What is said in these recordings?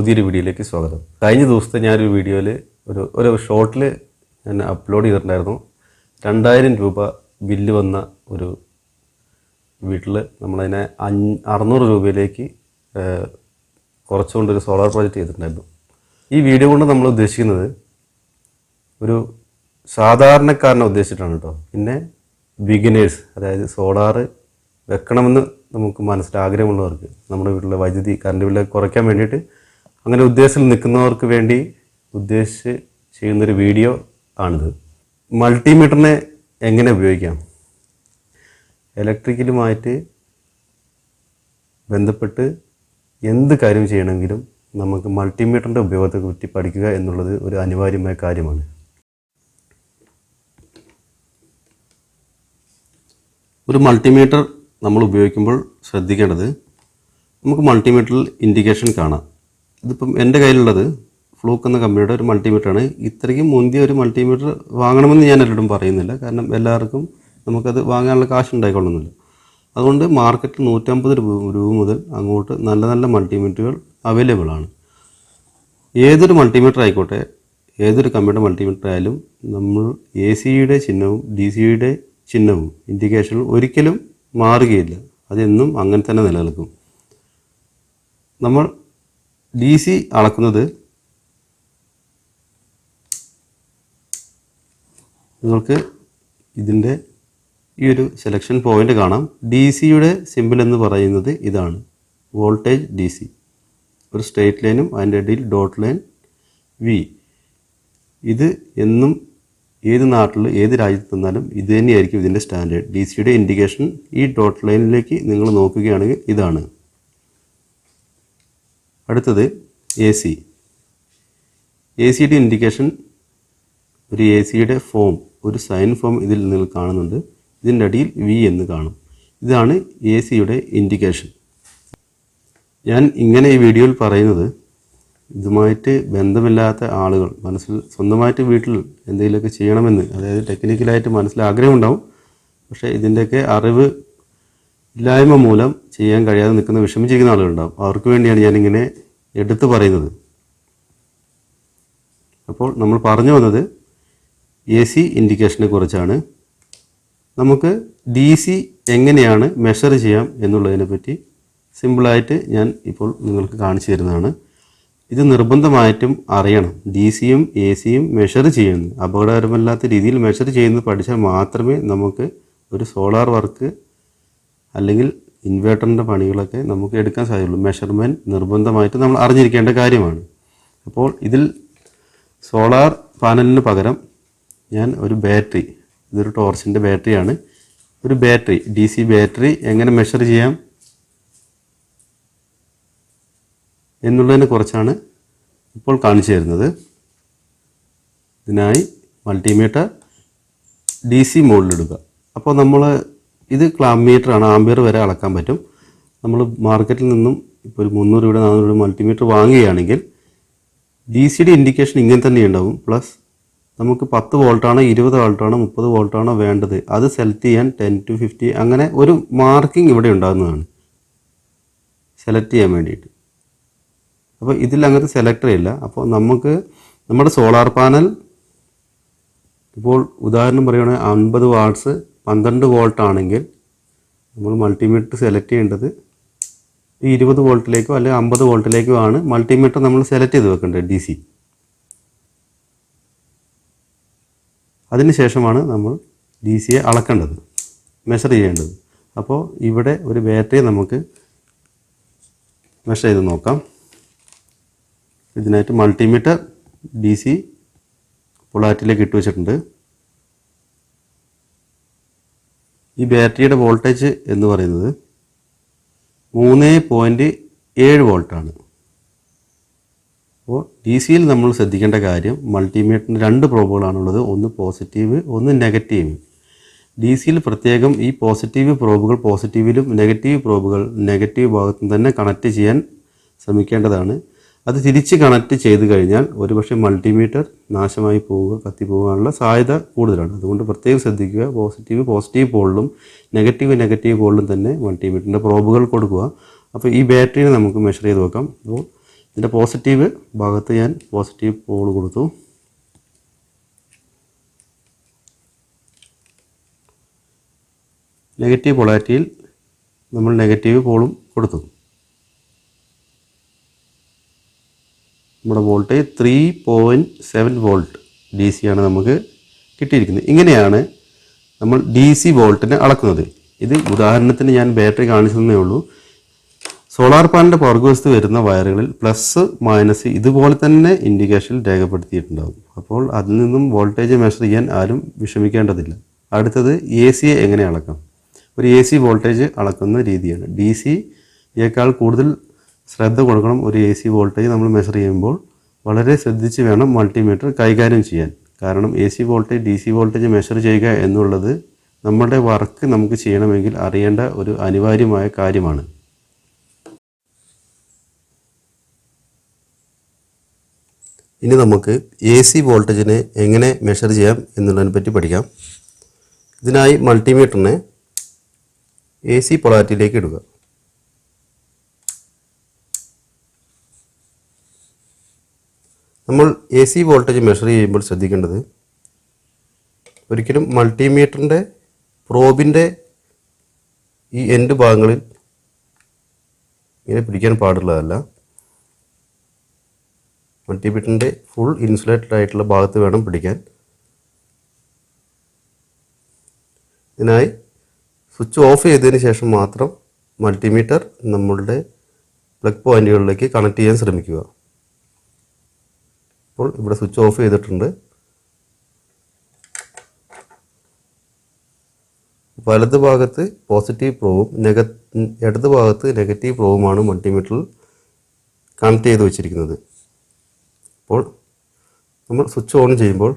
പുതിയൊരു വീഡിയോയിലേക്ക് സ്വാഗതം. കഴിഞ്ഞ ദിവസത്തെ ഞാനൊരു വീഡിയോയിൽ ഒരു ഷോർട്ടിൽ ഞാൻ അപ്ലോഡ് ചെയ്തിട്ടുണ്ടായിരുന്നു. 2000 രൂപ ബില്ല് വന്ന ഒരു വീട്ടിൽ നമ്മളതിനെ 600 രൂപയിലേക്ക് കുറച്ചുകൊണ്ടൊരു സോളാർ പ്രോജക്റ്റ് ചെയ്തിട്ടുണ്ടായിരുന്നു. ഈ വീഡിയോ കൊണ്ട് നമ്മൾ ഉദ്ദേശിക്കുന്നത് ഒരു സാധാരണക്കാരനെ ഉദ്ദേശിച്ചിട്ടാണ് കേട്ടോ. പിന്നെ ബിഗിനേഴ്സ്, അതായത് സോളാർ വെക്കണമെന്ന് നമുക്ക് ആഗ്രഹമുള്ളവർക്ക്, നമ്മുടെ വീട്ടിലെ വൈദ്യുതി കറണ്ട് ബില്ല് കുറയ്ക്കാൻ വേണ്ടിയിട്ട് അങ്ങനെ ഉദ്ദേശത്തിൽ നിൽക്കുന്നവർക്ക് വേണ്ടി ഉദ്ദേശിച്ച് ചെയ്യുന്നൊരു വീഡിയോ ആണിത്. മൾട്ടിമീറ്ററിനെ എങ്ങനെ ഉപയോഗിക്കാം, ഇലക്ട്രിക്കലുമായിട്ട് ബന്ധപ്പെട്ട് എന്ത് കാര്യം ചെയ്യണമെങ്കിലും നമുക്ക് മൾട്ടിമീറ്ററിൻ്റെ ഉപയോഗത്തെപ്പറ്റി പഠിക്കുക എന്നുള്ളത് ഒരു അനിവാര്യമായ കാര്യമാണ്. ഒരു മൾട്ടിമീറ്റർ നമ്മൾ ഉപയോഗിക്കുമ്പോൾ ശ്രദ്ധിക്കേണ്ടത്, നമുക്ക് മൾട്ടിമീറ്ററിൽ ഇൻഡിക്കേഷൻ കാണാം. ഇതിപ്പം എൻ്റെ കയ്യിലുള്ളത് ഫ്ലൂക്ക് എന്ന കമ്പനിയുടെ ഒരു മൾട്ടിമീറ്ററാണ്. ഇത്രയ്ക്കും മുന്തിയ ഒരു മൾട്ടിമീറ്റർ വാങ്ങണമെന്ന് ഞാൻ എല്ലാവരോടും പറയുന്നില്ല, കാരണം എല്ലാവർക്കും നമുക്കത് വാങ്ങാനുള്ള കാശ് ഉണ്ടായിക്കൊള്ളുന്നില്ല. അതുകൊണ്ട് മാർക്കറ്റിൽ 150 രൂപ മുതൽ അങ്ങോട്ട് നല്ല നല്ല മൾട്ടിമീറ്ററുകൾ അവൈലബിൾ ആണ്. ഏതൊരു മൾട്ടിമീറ്റർ ആയിക്കോട്ടെ, ഏതൊരു കമ്പനിയുടെ മൾട്ടിമീറ്റർ ആയാലും നമ്മൾ AC-യുടെ ചിഹ്നവും DC-യുടെ ചിഹ്നവും ഇൻഡിക്കേഷനും ഒരിക്കലും മാറുകയില്ല. അതെന്നും അങ്ങനെ തന്നെ നിലനിൽക്കും. നമ്മൾ DC അളക്കുന്നത് നിങ്ങൾക്ക് ഇതിൻ്റെ ഈ ഒരു സെലക്ഷൻ പോയിൻ്റ് കാണാം. DC-യുടെ സിമ്പിൾ എന്ന് പറയുന്നത് ഇതാണ്, വോൾട്ടേജ് DC. ഒരു സ്ട്രെയിറ്റ് ലൈനും അതിൻ്റെ ഇടയിൽ ഡോട്ട് ലൈൻ V. ഇത് എന്നും ഏത് നാട്ടിൽ ഏത് രാജ്യത്ത് നിന്നാലും ഇത് തന്നെയായിരിക്കും ഇതിൻ്റെ സ്റ്റാൻഡേർഡ്. DC-യുടെ ഇൻഡിക്കേഷൻ ഈ ഡോട്ട് ലൈനിലേക്ക് നിങ്ങൾ നോക്കുകയാണെങ്കിൽ ഇതാണ്. അടുത്തത് AC-യുടെ ഇൻഡിക്കേഷൻ, ഒരു AC-യുടെ ഫോം, ഒരു സൈൻ ഫോം ഇതിൽ നിങ്ങൾ കാണുന്നുണ്ട്. ഇതിൻ്റെ അടിയിൽ V എന്ന് കാണും. ഇതാണ് AC-യുടെ ഇൻഡിക്കേഷൻ. ഞാൻ ഇങ്ങനെ ഈ വീഡിയോയിൽ പറയുന്നത്, ഇതുമായിട്ട് ബന്ധമില്ലാത്ത ആളുകൾ മനസ്സിൽ സ്വന്തമായിട്ട് വീട്ടിൽ എന്തെങ്കിലുമൊക്കെ ചെയ്യണമെന്ന്, അതായത് ടെക്നിക്കലായിട്ട് മനസ്സിൽ ആഗ്രഹമുണ്ടാവും, പക്ഷേ ഇതിൻ്റെയൊക്കെ അറിവ് ഇല്ലായ്മ മൂലം ചെയ്യാൻ കഴിയാതെ നിൽക്കുന്ന വിഷമിച്ചിരിക്കുന്ന ആളുകളുണ്ടാവും. അവർക്ക് വേണ്ടിയാണ് ഞാനിങ്ങനെ എടുത്തു പറയുന്നത്. അപ്പോൾ നമ്മൾ പറഞ്ഞു വന്നത് AC ഇൻഡിക്കേഷനെ കുറിച്ചാണ്. നമുക്ക് DC എങ്ങനെയാണ് മെഷർ ചെയ്യാം എന്നുള്ളതിനെ പറ്റി സിമ്പിളായിട്ട് ഞാൻ ഇപ്പോൾ നിങ്ങൾക്ക് കാണിച്ചു തരുന്നതാണ്. ഇത് നിർബന്ധമായിട്ടും അറിയണം. DC-യും AC-യും മെഷർ ചെയ്യുന്നത്, അപകടകരമല്ലാത്ത രീതിയിൽ മെഷർ ചെയ്യുന്നത് പഠിച്ചാൽ മാത്രമേ നമുക്ക് ഒരു സോളാർ വർക്ക് അല്ലെങ്കിൽ ഇൻവേർട്ടറിൻ്റെ പണികളൊക്കെ നമുക്ക് എടുക്കാൻ സാധിക്കുള്ളൂ. മെഷർമെൻറ്റ് നിർബന്ധമായിട്ട് നമ്മൾ അറിഞ്ഞിരിക്കേണ്ട കാര്യമാണ്. അപ്പോൾ ഇതിൽ സോളാർ പാനലിന് പകരം ഞാൻ ഒരു ബാറ്ററി, ഇതൊരു ടോർച്ചിൻ്റെ ബാറ്ററിയാണ്, ഒരു ബാറ്ററി, DC ബാറ്ററി എങ്ങനെ മെഷർ ചെയ്യാം എന്നുള്ളതിനെ കുറിച്ചാണ് ഇപ്പോൾ കാണിച്ചു തരുന്നത്. ഇതിനായി മൾട്ടിമീറ്റർ DC മോഡിലിടുക. അപ്പോൾ നമ്മൾ ഇത് മീറ്ററാണ്, ആംബിയർ വരെ അളക്കാൻ പറ്റും. നമ്മൾ മാർക്കറ്റിൽ നിന്നും ഇപ്പോൾ ഒരു 300 രൂപ 400 രൂപ മൾട്ടിമീറ്റർ വാങ്ങുകയാണെങ്കിൽ DC-യുടെ ഇൻഡിക്കേഷൻ ഇങ്ങനെ തന്നെ ഉണ്ടാവും. പ്ലസ് നമുക്ക് 10 വോൾട്ടാണോ 20 വോൾട്ടാണോ 30 വോൾട്ടാണോ വേണ്ടത് അത് സെലക്ട് ചെയ്യാൻ 10 to 50 അങ്ങനെ ഒരു മാർക്കിംഗ് ഇവിടെ ഉണ്ടാകുന്നതാണ് സെലക്ട് ചെയ്യാൻ വേണ്ടിയിട്ട്. അപ്പോൾ ഇതിൽ അങ്ങനത്തെ സെലക്ടർ ഇല്ല. അപ്പോൾ നമുക്ക് നമ്മുടെ സോളാർ പാനൽ ഇപ്പോൾ ഉദാഹരണം പറയുകയാണെങ്കിൽ 50 വാട്ട്സ് 12 വോൾട്ട് ആണെങ്കിൽ നമ്മൾ മൾട്ടിമീറ്റർ സെലക്ട് ചെയ്യേണ്ടത് ഈ 20 വോൾട്ടിലേക്കോ അല്ലെങ്കിൽ 50 വോൾട്ടിലേക്കോ ആണ് മൾട്ടിമീറ്റർ നമ്മൾ സെലക്ട് ചെയ്ത് വെക്കേണ്ടത് DC. അതിനുശേഷമാണ് നമ്മൾ DC-യെ അളക്കേണ്ടത്, മെഷർ ചെയ്യേണ്ടത്. അപ്പോൾ ഇവിടെ ഒരു ബാറ്ററി നമുക്ക് മെഷർ ചെയ്ത് നോക്കാം. ഇതിനായിട്ട് മൾട്ടിമീറ്റർ DC പൊളാരിറ്റിയിലേക്ക് ഇട്ട് വെച്ചിട്ടുണ്ട്. ഈ ബാറ്ററിയുടെ വോൾട്ടേജ് എന്ന് പറയുന്നത് 3.7 വോൾട്ടാണ്. അപ്പോൾ DC-യിൽ നമ്മൾ ശ്രദ്ധിക്കേണ്ട കാര്യം, മൾട്ടിമീറ്ററിന് 2 പ്രോബുകളാണുള്ളത്, ഒന്ന് പോസിറ്റീവ് ഒന്ന് നെഗറ്റീവ്. DC-യിൽ പ്രത്യേകം ഈ പോസിറ്റീവ് പ്രോബുകൾ പോസിറ്റീവിലും നെഗറ്റീവ് പ്രോബുകൾ നെഗറ്റീവ് ഭാഗത്തും തന്നെ കണക്ട് ചെയ്യാൻ ശ്രമിക്കേണ്ടതാണ്. അത് തിരിച്ച് കണക്ട് ചെയ്ത് കഴിഞ്ഞാൽ ഒരുപക്ഷെ മൾട്ടിമീറ്റർ നാശമായി പോവുക, കത്തിപ്പോകാനുള്ള സാധ്യത കൂടുതലാണ്. അതുകൊണ്ട് പ്രത്യേകം ശ്രദ്ധിക്കുക. പോസിറ്റീവ് പോളിലും നെഗറ്റീവ് പോളിലും തന്നെ മൾട്ടിമീറ്ററിൻ്റെ പ്രോബുകൾ കൊടുക്കുക. അപ്പോൾ ഈ ബാറ്ററിനെ നമുക്ക് മെഷർ ചെയ്ത് വെക്കാം. അപ്പോൾ ഇതിൻ്റെ പോസിറ്റീവ് ഭാഗത്ത് ഞാൻ പോസിറ്റീവ് പോൾ കൊടുത്തു. നെഗറ്റീവ് പൊളാരിറ്റിയിൽ നമ്മൾ നെഗറ്റീവ് പോളും കൊടുത്തു. നമ്മുടെ വോൾട്ടേജ് 3.7 വോൾട്ട് DC ആണ് നമുക്ക് കിട്ടിയിരിക്കുന്നത്. ഇങ്ങനെയാണ് നമ്മൾ DC വോൾട്ടിനെ അളക്കുന്നത്. ഇത് ഉദാഹരണത്തിന് ഞാൻ ബാറ്ററി കാണിച്ചതേ ഉള്ളൂ. സോളാർ പാനലിൻ്റെ പുറകുവശത്ത് വരുന്ന വയറുകളിൽ പ്ലസ് മൈനസ് ഇതുപോലെ തന്നെ ഇൻഡിക്കേഷനിൽ രേഖപ്പെടുത്തിയിട്ടുണ്ടാകും. അപ്പോൾ അതിൽ നിന്നും വോൾട്ടേജ് മെഷർ ചെയ്യാൻ ആരും വിഷമിക്കേണ്ടതില്ല. അടുത്തത് AC എങ്ങനെ അളക്കാം? ഒരു AC വോൾട്ടേജ് അളക്കുന്ന രീതിയാണ്. DCയേക്കാൾ കൂടുതൽ ശ്രദ്ധ കൊടുക്കണം ഒരു AC വോൾട്ടേജ് നമ്മൾ മെഷർ ചെയ്യുമ്പോൾ. വളരെ ശ്രദ്ധിച്ച് വേണം മൾട്ടിമീറ്റർ കൈകാര്യം ചെയ്യാൻ. കാരണം AC voltage DC voltage measure ചെയ്യുക എന്നുള്ളത് നമ്മുടെ വർക്ക് നമുക്ക് ചെയ്യണമെങ്കിൽ അറിയേണ്ട ഒരു അനിവാര്യമായ കാര്യമാണ്. ഇനി നമുക്ക് AC വോൾട്ടേജിനെ എങ്ങനെ മെഷർ ചെയ്യാം എന്നുള്ളതിനെ പറ്റി പഠിക്കാം. ഇതിനായി മൾട്ടിമീറ്ററിനെ AC പൊളാരിറ്റിയിലേക്ക് ഇടുക. നമ്മൾ AC വോൾട്ടേജ് മെഷർ ചെയ്യുമ്പോൾ ശ്രദ്ധിക്കേണ്ടത് ഒരിക്കലും മൾട്ടിമീറ്ററിൻ്റെ പ്രോബിൻ്റെ ഈ എൻഡ് ഭാഗങ്ങളിൽ ഇങ്ങനെ പിടിക്കാൻ പാടുള്ളതല്ല. മൾട്ടിമീറ്ററിൻ്റെ ഫുൾ ഇൻസുലേറ്റഡ് ആയിട്ടുള്ള ഭാഗത്ത് വേണം പിടിക്കാൻ. ഇതിനായി സ്വിച്ച് ഓഫ് ചെയ്തതിന് ശേഷം മാത്രം മൾട്ടിമീറ്റർ നമ്മളുടെ പ്ലഗ് പോയിന്റുകളിലേക്ക് കണക്ട് ചെയ്യാൻ ശ്രമിക്കുക. അപ്പോൾ ഇവിടെ സ്വിച്ച് ഓഫ് ചെയ്തിട്ടുണ്ട്. വലത് ഭാഗത്ത് പോസിറ്റീവ് പ്രോബും ഇടത് ഭാഗത്ത് നെഗറ്റീവ് പ്രോബുമാണ് മൾട്ടിമീറ്ററിൽ കണക്ട് ചെയ്ത് വെച്ചിരിക്കുന്നത്. അപ്പോൾ നമ്മൾ സ്വിച്ച് ഓൺ ചെയ്യുമ്പോൾ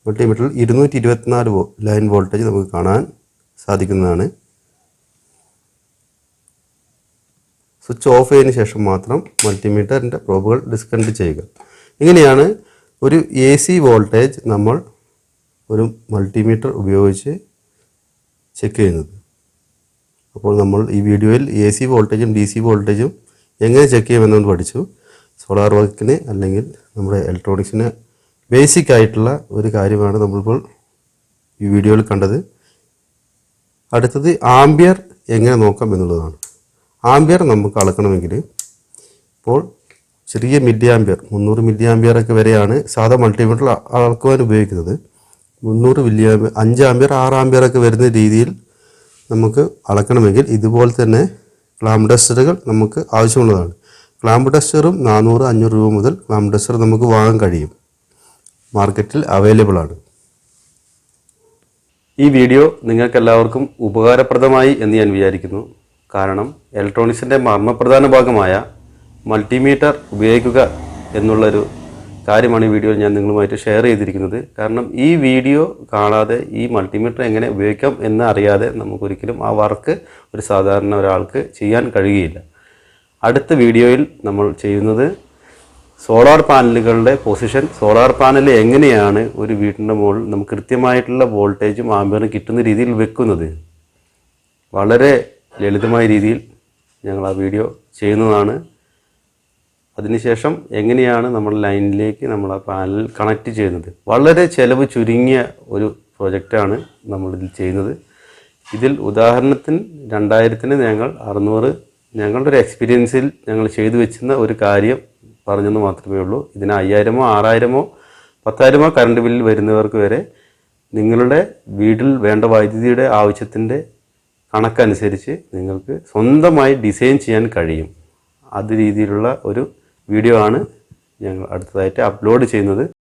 മൾട്ടിമീറ്ററിൽ 224 ലൈൻ വോൾട്ടേജ് നമുക്ക് കാണാൻ സാധിക്കുന്നതാണ്. സ്വിച്ച് ഓഫ് ചെയ്തതിന് ശേഷം മാത്രം മൾട്ടിമീറ്ററിൻ്റെ പ്രോബുകൾ ഡിസ്കണക്ട് ചെയ്യുക. ഇങ്ങനെയാണ് ഒരു AC വോൾട്ടേജ് നമ്മൾ ഒരു മൾട്ടിമീറ്റർ ഉപയോഗിച്ച് ചെക്ക് ചെയ്യുന്നത്. അപ്പോൾ നമ്മൾ ഈ വീഡിയോയിൽ AC വോൾട്ടേജും DC വോൾട്ടേജും എങ്ങനെ ചെക്ക് ചെയ്യുമെന്ന് പഠിച്ചു. സോളാർ വർക്കിന് അല്ലെങ്കിൽ നമ്മുടെ ഇലക്ട്രോണിക്സിന് ബേസിക് ആയിട്ടുള്ള ഒരു കാര്യമാണ് നമ്മളിപ്പോൾ ഈ വീഡിയോയിൽ കണ്ടത്. അടുത്തത് ആംബിയർ എങ്ങനെ നോക്കാം എന്നുള്ളതാണ്. ആംബിയർ നമുക്ക് അളക്കണമെങ്കിൽ ഇപ്പോൾ ചെറിയ മില്ലി ആംബിയർ 300 മില്ലി ആംബിയറൊക്കെ വരെയാണ് സാധാ മൾട്ടിമീറ്റർ അളക്കുവാൻ ഉപയോഗിക്കുന്നത്. 300 മില്ലി ആംബിയർ 5 ആംബിയർ 6 ആംബിയറൊക്കെ വരുന്ന രീതിയിൽ നമുക്ക് അളക്കണമെങ്കിൽ ഇതുപോലെ തന്നെ ക്ലാമ്പ് ടെസ്റ്ററുകൾ നമുക്ക് ആവശ്യമുള്ളതാണ്. ക്ലാമ്പ് ടെസ്റ്ററും 400-500 രൂപ മുതൽ ക്ലാമ്പ് ടെസ്റ്റർ നമുക്ക് വാങ്ങാൻ കഴിയും. മാർക്കറ്റിൽ അവൈലബിൾ ആണ്. ഈ വീഡിയോ നിങ്ങൾക്കെല്ലാവർക്കും ഉപകാരപ്രദമായി എന്ന് ഞാൻ വിചാരിക്കുന്നു. കാരണം ഇലക്ട്രോണിക്സിൻ്റെ മർമ്മപ്രധാന ഭാഗമായ മൾട്ടിമീറ്റർ ഉപയോഗിക്കുക എന്നുള്ളൊരു കാര്യമാണ് ഈ വീഡിയോയിൽ ഞാൻ നിങ്ങളുമായിട്ട് ഷെയർ ചെയ്തിരിക്കുന്നത്. കാരണം ഈ വീഡിയോ കാണാതെ ഈ മൾട്ടിമീറ്റർ എങ്ങനെ ഉപയോഗിക്കാം എന്ന് അറിയാതെ നമുക്കൊരിക്കലും ആ വർക്ക് ഒരു സാധാരണ ഒരാൾക്ക് ചെയ്യാൻ കഴിയുകയില്ല. അടുത്ത വീഡിയോയിൽ നമ്മൾ ചെയ്യുന്നത് സോളാർ പാനലുകളുടെ പൊസിഷൻ, സോളാർ പാനൽ എങ്ങനെയാണ് ഒരു വീടിൻ്റെ മുകളിൽ നമുക്ക് കൃത്യമായിട്ടുള്ള വോൾട്ടേജും ആംബിയറും കിട്ടുന്ന രീതിയിൽ വെക്കുന്നത്. വളരെ ലളിതമായ രീതിയിൽ ഞങ്ങൾ ആ വീഡിയോ ചെയ്യുന്നതാണ്. അതിനുശേഷം എങ്ങനെയാണ് നമ്മൾ ലൈനിലേക്ക് നമ്മൾ ആ പാനൽ കണക്റ്റ് ചെയ്യുന്നത്. വളരെ ചിലവ് ചുരുങ്ങിയ ഒരു പ്രൊജക്റ്റാണ് നമ്മളിതിൽ ചെയ്യുന്നത്. ഇതിൽ ഉദാഹരണത്തിന് 2000-ന് ഞങ്ങൾ 600 ഞങ്ങളുടെ ഒരു എക്സ്പീരിയൻസിൽ ഞങ്ങൾ ചെയ്തു വെച്ചിരുന്ന ഒരു കാര്യം പറഞ്ഞെന്ന് മാത്രമേ ഉള്ളൂ. ഇതിന് 5000-ഓ 6000-ഓ 10,000-ഓ കറണ്ട് ബില്ലിൽ വരുന്നവർക്ക് വരെ നിങ്ങളുടെ വീട്ടിൽ വേണ്ട വൈദ്യുതിയുടെ ആവശ്യത്തിൻ്റെ കണക്കനുസരിച്ച് നിങ്ങൾക്ക് സ്വന്തമായി ഡിസൈൻ ചെയ്യാൻ കഴിയും. അത് രീതിയിലുള്ള ഒരു വീഡിയോ ആണ് ഞങ്ങൾ അടുത്തതായിട്ട് അപ്ലോഡ് ചെയ്യുന്നത്.